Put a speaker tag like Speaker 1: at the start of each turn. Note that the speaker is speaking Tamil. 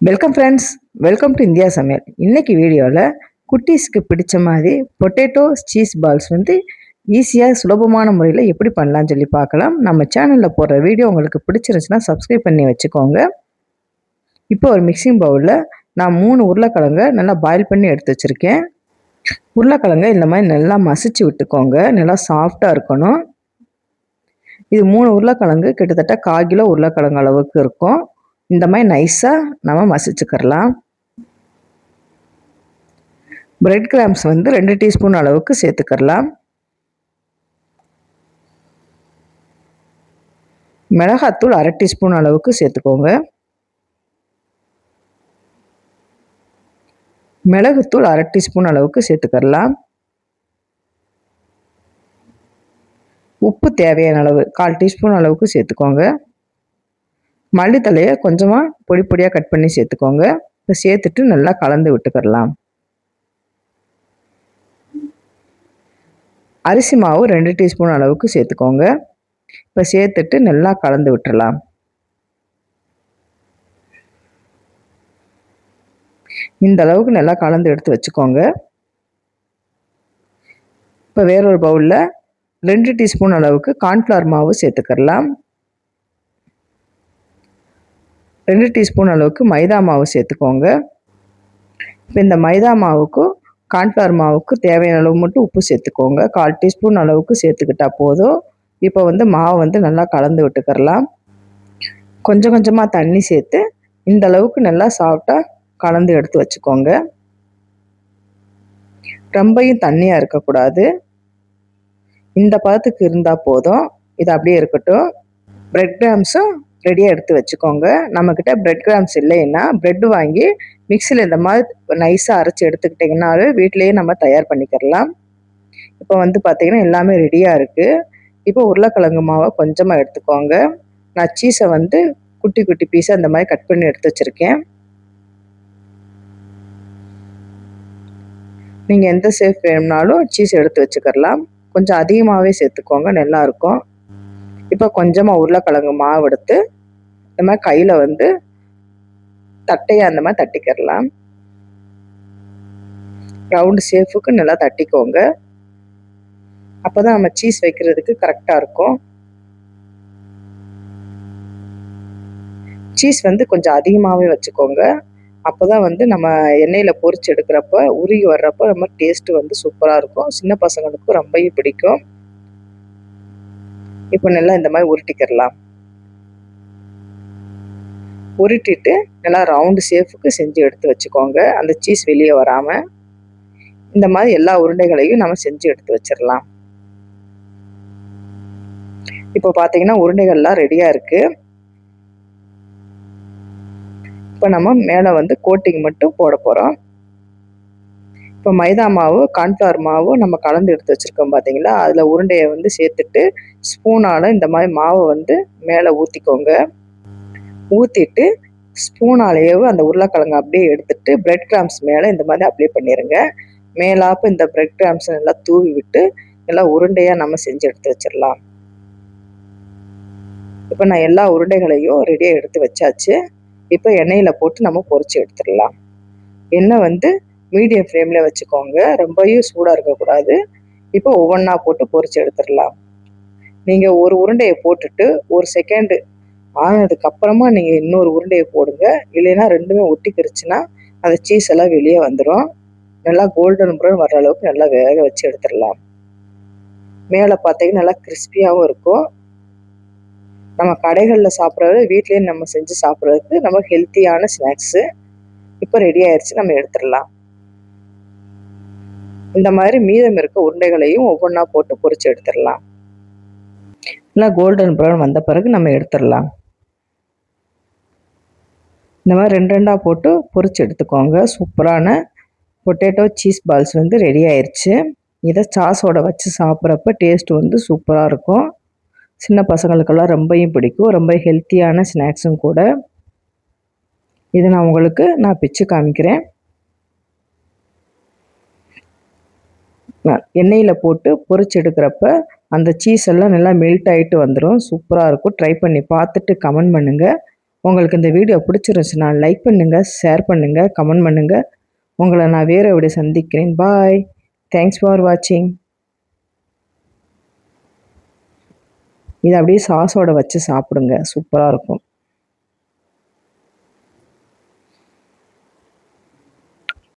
Speaker 1: Welcome friends, welcome to India சமையல். இன்னைக்கு வீடியோவில் குட்டீஸ்க்கு பிடிச்ச மாதிரி பொட்டேட்டோ சீஸ் பால்ஸ் ஈஸியாக சுலபமான முறையில் எப்படி பண்ணலாம்னு சொல்லி பார்க்கலாம். நம்ம சேனலில் போடுற வீடியோ உங்களுக்கு பிடிச்சிருந்துச்சுன்னா சப்ஸ்கிரைப் பண்ணி வச்சுக்கோங்க. இப்போ ஒரு மிக்சிங் பவுலில் நான் 3 உருளைக்கிழங்கை நல்லா பாயில் பண்ணி எடுத்து வச்சுருக்கேன். உருளைக்கிழங்கை இந்த மாதிரி நல்லா மசிச்சு விட்டுக்கோங்க. நல்லா சாஃப்டாக இருக்கணும். இது 3 உருளைக்கிழங்கு கிட்டத்தட்ட 1/4 கிலோ உருளைக்கிழங்கு அளவுக்கு இருக்கும். இந்த மாதிரி நைஸாக நம்ம மசிச்சுக்கிறலாம். பிரெட் கிராம்ஸ் 2 டீஸ்பூன் அளவுக்கு சேர்த்துக்கிறலாம். மிளகாத்தூள் 1/2 டீஸ்பூன் அளவுக்கு சேர்த்துக்கோங்க. மிளகுத்தூள் 1/2 டீஸ்பூன் அளவுக்கு சேர்த்துக்கிறலாம். உப்பு தேவையான அளவு 1/4 டீஸ்பூன் அளவுக்கு சேர்த்துக்கோங்க. மல்லித்தலையை கொஞ்சமாக பொடி பொடியாக கட் பண்ணி சேர்த்துக்கோங்க. இப்போ சேர்த்துட்டு நல்லா கலந்து விட்டுக்கிறலாம். அரிசி மாவு 2 டீஸ்பூன் அளவுக்கு சேர்த்துக்கோங்க. இப்போ சேர்த்துட்டு நல்லா கலந்து விட்டுறலாம். இந்த அளவுக்கு நல்லா கலந்து எடுத்து வச்சுக்கோங்க. இப்போ வேறொரு பவுலில் 2 டீஸ்பூன் அளவுக்கு கார்ன்ஃப்ளவர் மாவு சேர்த்துக்கிறலாம். 2 டீஸ்பூன் அளவுக்கு மைதா மாவு சேர்த்துக்கோங்க. இப்போ இந்த மைதா மாவுக்கும் கார்ன்ஃப்ளவர் மாவுக்கு தேவையான அளவு மட்டும் உப்பு சேர்த்துக்கோங்க. 1/4 டீஸ்பூன் அளவுக்கு சேர்த்துக்கிட்டா போதும். இப்போ மாவு நல்லா கலந்து விட்டுக்கிறலாம். கொஞ்சம் கொஞ்சமாக தண்ணி சேர்த்து இந்த அளவுக்கு நல்லா சாஃப்டாக கலந்து எடுத்து வச்சுக்கோங்க. ரொம்பையும் தண்ணியாக இருக்கக்கூடாது. இந்த பதத்துக்கு இருந்தால் போதும். இது அப்படியே இருக்கட்டும். பிரெட் கிராம்ஸும் ரெடியாக எடுத்து வச்சுக்கோங்க. நம்மக்கிட்ட பிரெட் கிராம்ஸ் இல்லைன்னா பிரெட் வாங்கி மிக்சியில் இந்த மாதிரி நைஸாக அரைச்சி எடுத்துக்கிட்டிங்கனாலும் வீட்டிலையே நம்ம தயார் பண்ணிக்கிறலாம். இப்போ பார்த்திங்கன்னா எல்லாமே ரெடியாக இருக்குது. இப்போ உருளைக்கிழங்கு மாவை கொஞ்சமாக எடுத்துக்கோங்க. நான் சீஸை குட்டி குட்டி பீஸாக இந்த மாதிரி கட் பண்ணி எடுத்து வச்சுருக்கேன். நீங்கள் எந்த ஷேப் வேணும்னாலும் சீஸ் எடுத்து வச்சுக்கிறலாம். கொஞ்சம் அதிகமாகவே சேர்த்துக்கோங்க, நல்லாயிருக்கும். இப்போ கொஞ்சமாக உருளைக்கிழங்கு மாவு எடுத்து இந்த மாதிரி கையில் தட்டையாக அந்த மாதிரி தட்டிக்கிறலாம். ரவுண்டு ஷேப்புக்கு நல்லா தட்டிக்கோங்க. அப்போ தான் நம்ம சீஸ் வைக்கிறதுக்கு கரெக்டாக இருக்கும். சீஸ் கொஞ்சம் அதிகமாகவே வச்சுக்கோங்க. அப்போ தான் நம்ம எண்ணெயில் பொரிச்சு எடுக்கிறப்ப உருகி வர்றப்போ ரொம்ப டேஸ்ட்டு சூப்பராக இருக்கும். சின்ன பசங்களுக்கும் ரொம்பவும் பிடிக்கும். இப்போ நல்லா இந்த மாதிரி உருட்டிக்கிறலாம். உருட்டிட்டு நல்லா ரவுண்டு ஷேப்புக்கு செஞ்சு எடுத்து வச்சுக்கோங்க. அந்த சீஸ் வெளியே வராமல் இந்த மாதிரி எல்லா உருண்டைகளையும் நம்ம செஞ்சு எடுத்து வச்சிடலாம். இப்போ பார்த்தீங்கன்னா உருண்டைகள்லாம் ரெடியாக இருக்குது. இப்போ நம்ம மேலே கோட்டிங் மட்டும் போட போகிறோம். இப்போ மைதா மாவு கார்ன்ஃப்ளவர் மாவு நம்ம கலந்து எடுத்து வச்சுருக்கோம் பார்த்தீங்களா, அதில் உருண்டையை சேர்த்துட்டு ஸ்பூனால் இந்த மாதிரி மாவை மேலே ஊற்றிக்கோங்க. ஊற்றிட்டு ஸ்பூனாலேயே அந்த உருளைக்கிழங்கு அப்படியே எடுத்துட்டு பிரெட் கிராம்ஸ் மேலே இந்த மாதிரி அப்ளை பண்ணிடுங்க. மேலாப்பு இந்த பிரெட் கிராம்ஸ் நல்லா தூவி விட்டு நல்லா உருண்டையாக நம்ம செஞ்சு எடுத்து வச்சிடலாம். இப்போ நான் எல்லா உருண்டைகளையும் ரெடியாக எடுத்து வச்சாச்சு. இப்போ எண்ணெயில் போட்டு நம்ம பொரிச்சு எடுத்துடலாம். எண்ணெய் மீடியம் ஃப்ளேமில் வச்சுக்கோங்க, ரொம்பவும் சூடாக இருக்கக்கூடாது. இப்போ ஒவ்வொன்றா போட்டு பொரிச்சு எடுத்துடலாம். நீங்கள் ஒரு உருண்டையை போட்டுட்டு 1 செகண்டு ஆனதுக்கப்புறமா நீங்கள் இன்னொரு உருண்டையை போடுங்க. இல்லைன்னா ரெண்டுமே ஒட்டிக்கிருச்சுன்னா அந்த சீஸ் எல்லாம் வெளியே வந்துடும். நல்லா கோல்டன் ப்ரௌன் வர்ற அளவுக்கு நல்லா வேக வச்சு எடுத்துடலாம். மேலே பார்த்தீங்கன்னா நல்லா கிறிஸ்பியாகவும் இருக்கும். நம்ம கடைகளில் சாப்பிட்றது வீட்லேயே நம்ம செஞ்சு சாப்பிட்றதுக்கு நம்ம ஹெல்த்தியான ஸ்நாக்ஸு. இப்போ ரெடி ஆயிடுச்சு, நம்ம எடுத்துடலாம். இந்த மாதிரி மீதம் இருக்க உருண்டைகளையும் ஒவ்வொன்றா போட்டு பொரிச்சு எடுத்துடலாம். நல்லா கோல்டன் ப்ரௌன் வந்த பிறகு நம்ம எடுத்துடலாம். இந்த மாதிரி 2 போட்டு பொரிச்சு எடுத்துக்கோங்க. சூப்பரான பொட்டேட்டோ சீஸ் பால்ஸ் ரெடி ஆயிடுச்சு. இதை சாஸோட வச்சு சாப்பிட்றப்ப டேஸ்ட்டு சூப்பராக இருக்கும். சின்ன பசங்களுக்கெல்லாம் ரொம்பவும் பிடிக்கும். ரொம்ப ஹெல்த்தியான ஸ்நாக்ஸும் கூட. இதை நான் பிச்சு காமிக்கிறேன். எண்ணெயில் போட்டு பொரிச்சு எடுக்கிறப்ப அந்த சீஸ் எல்லாம் நல்லா மெல்ட் ஆகிட்டு வந்துடும். சூப்பராக இருக்கும். ட்ரை பண்ணி பார்த்துட்டு கமெண்ட் பண்ணுங்கள். உங்களுக்கு இந்த வீடியோ பிடிச்சிருந்துச்சுன்னா லைக் பண்ணுங்கள், ஷேர் பண்ணுங்கள், கமெண்ட் பண்ணுங்கள். உங்களை நான் வேறு வீடியோ சந்திக்கிறேன். பாய். தேங்க்ஸ் ஃபார் வாட்சிங். இதை அப்படியே சாஸோட வச்சு சாப்பிடுங்க, சூப்பராக இருக்கும்.